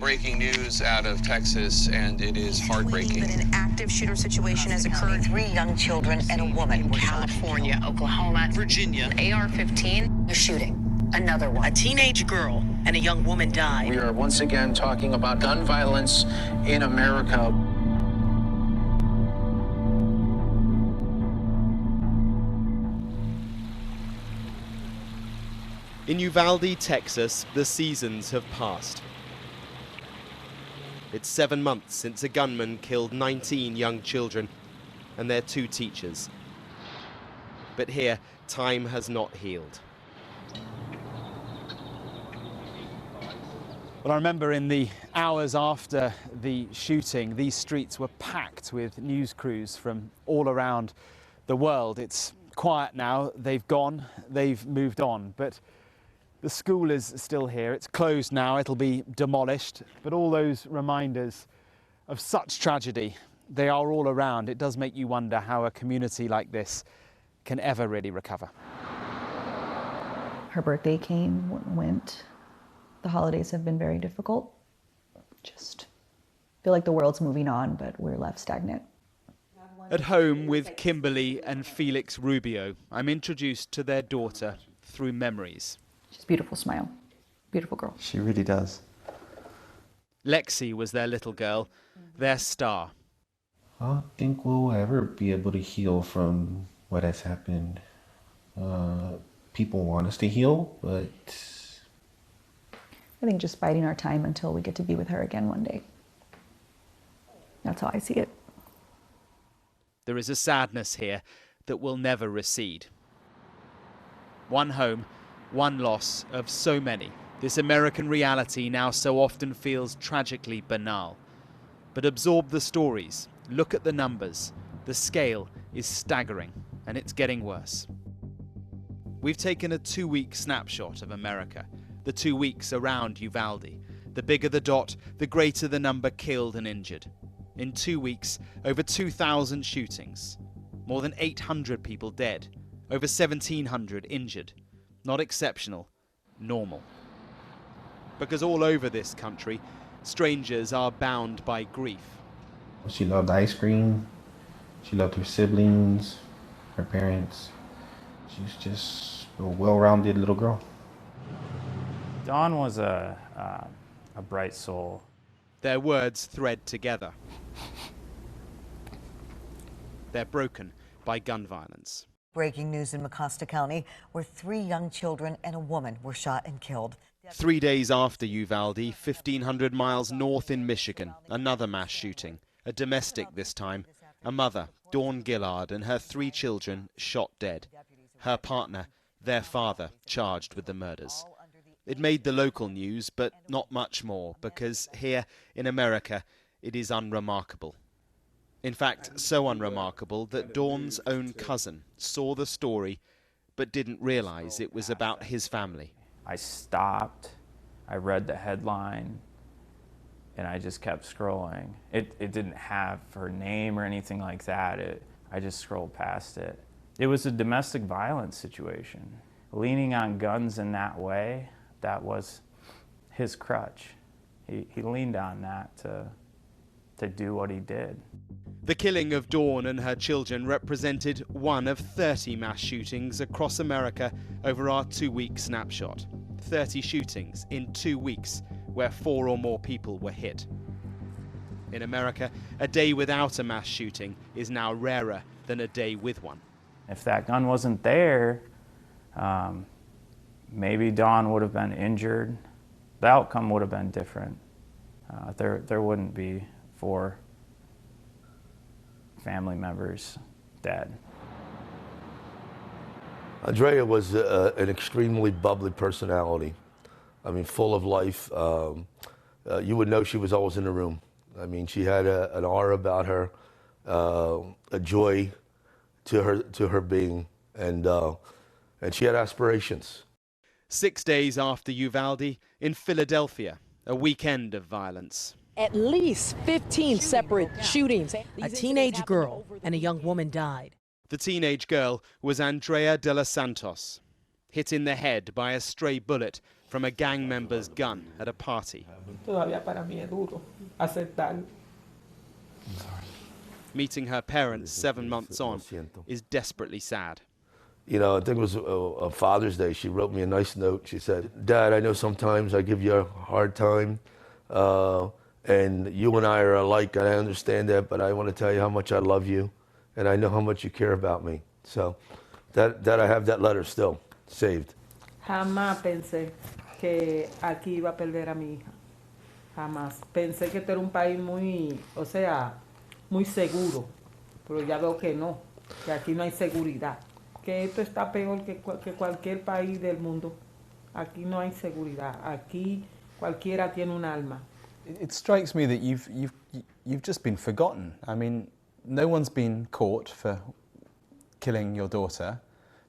Breaking news out of Texas, and it is heartbreaking. An active shooter situation has occurred. 3 young children and a woman were shot. California, Oklahoma, Virginia. AR-15. A shooting. Another one. A teenage girl and a young woman died. We are once again talking about gun violence in America. In Uvalde, Texas, the seasons have passed. It's 7 months since a gunman killed 19 young children and their 2 teachers. But here, time has not healed. Well, I remember in the hours after the shooting, these streets were packed with news crews from all around the world. It's quiet now, they've gone, they've moved on, but the school is still here. It's closed now, it'll be demolished, but all those reminders of such tragedy, they are all around. It does make you wonder how a community like this can ever really recover. Her birthday came, went. The holidays have been very difficult. Just feel like the world's moving on, but we're left stagnant. At home with Kimberly and Felix Rubio, I'm introduced to their daughter through memories. She's a beautiful smile, beautiful girl. She really does. Lexi was their little girl, their star. I don't think we'll ever be able to heal from what has happened. People want us to heal, but I think just biding our time until we get to be with her again one day. That's how I see it. There is a sadness here that will never recede. One home, one loss of so many. This American reality now so often feels tragically banal. But absorb the stories, look at the numbers. The scale is staggering, and it's getting worse. We've taken a 2-week snapshot of America, the 2 weeks around Uvalde. The bigger the dot, the greater the number killed and injured. In 2 weeks, over 2,000 shootings, more than 800 people dead, over 1,700 injured. Not exceptional, normal. Because all over this country, strangers are bound by grief. she loved ice cream. She loved her siblings, her parents. She was just a well-rounded little girl. Dawn was a bright soul. Their words thread together. They're broken by gun violence. Breaking news in Mecosta County, where 3 young children and a woman were shot and killed. 3 days after Uvalde, 1,500 miles north in Michigan, another mass shooting, a domestic this time. A mother, Dawn Gillard, and her 3 children shot dead. Her partner, their father, charged with the murders. It made the local news, but not much more, because here in America, it is unremarkable. In fact, so unremarkable that Dawn's own cousin saw the story, but didn't realize it was about his family. I stopped, I read the headline, and I just kept scrolling. It didn't have her name or anything like that. I just scrolled past it. It was a domestic violence situation. Leaning on guns in that way, that was his crutch. He leaned on that to do what he did. The killing of Dawn and her children represented one of 30 mass shootings across America over our 2-week snapshot. 30 shootings in 2 weeks, where 4 or more people were hit. In America, a day without a mass shooting is now rarer than a day with one. If that gun wasn't there, maybe Dawn would have been injured. The outcome would have been different. There wouldn't be 4 family members dead. Andrea was an extremely bubbly personality. I mean, full of life. You would know she was always in the room. I mean, she had an aura about her, a joy to her being, and she had aspirations. 6 days after Uvalde, in Philadelphia, a weekend of violence. At least 15 separate shootings. A teenage girl and a young woman died. The teenage girl was Andrea de los Santos, hit in the head by a stray bullet from a gang member's gun at a party. Meeting her parents 7 months on is desperately sad. You know, I think it was a Father's Day. She wrote me a nice note. She said, "Dad, I know sometimes I give you a hard time, and you and I are alike, and I understand that, but I want to tell you how much I love you, and I know how much you care about me." So that I have that letter still saved. Jamás pensé que aquí iba a perder a mi hija. Jamás. Pensé que este era un país muy, o sea, muy seguro, pero ya veo que no, que aquí no hay seguridad. Que esto está peor que cualquier país del mundo. Aquí no hay seguridad. Aquí cualquiera tiene un arma. It strikes me that you've just been forgotten. I mean, no one's been caught for killing your daughter.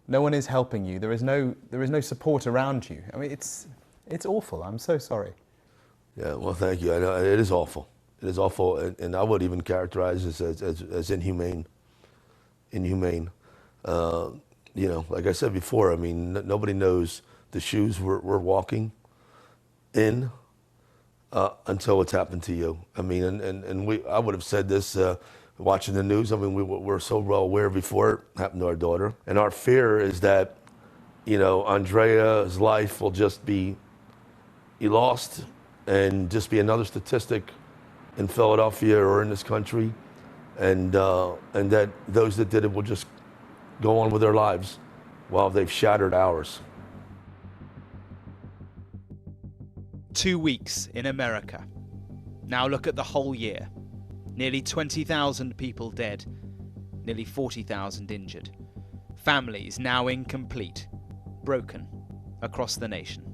No one is helping you. There is no support around you. I mean, it's awful. I'm so sorry. Yeah, well, thank you. I know it is awful. It is awful, and I would even characterize this as inhumane. Inhumane. You know, like I said before, I mean, nobody knows the shoes we're walking in until it's happened to you. I mean, and I would have said this watching the news. I mean, we're so well aware before it happened to our daughter. And our fear is that, you know, Andrea's life will just be lost and just be another statistic in Philadelphia or in this country. And that those that did it will just go on with their lives while they've shattered ours. 2 weeks in America. Now look at the whole year. Nearly 20,000 people dead, nearly 40,000 injured. Families now incomplete, broken across the nation.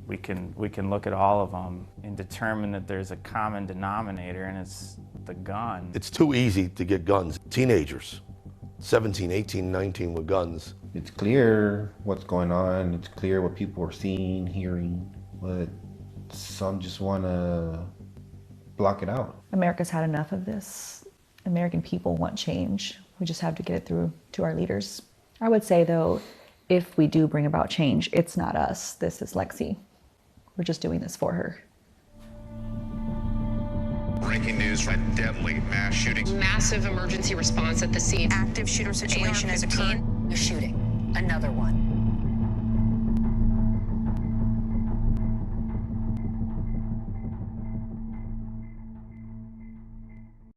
We can look at all of them and determine that there's a common denominator, and it's the gun. It's too easy to get guns. Teenagers, 17, 18, 19 with guns. It's clear what's going on. It's clear what people are seeing, hearing, but some just want to block it out. America's had enough of this. American people want change. We just have to get it through to our leaders. I would say, though, if we do bring about change, it's not us. This is Lexi. We're just doing this for her. Breaking news, a deadly mass shooting. Massive emergency response at the scene. Active shooter situation has occurred. A shooting, another one.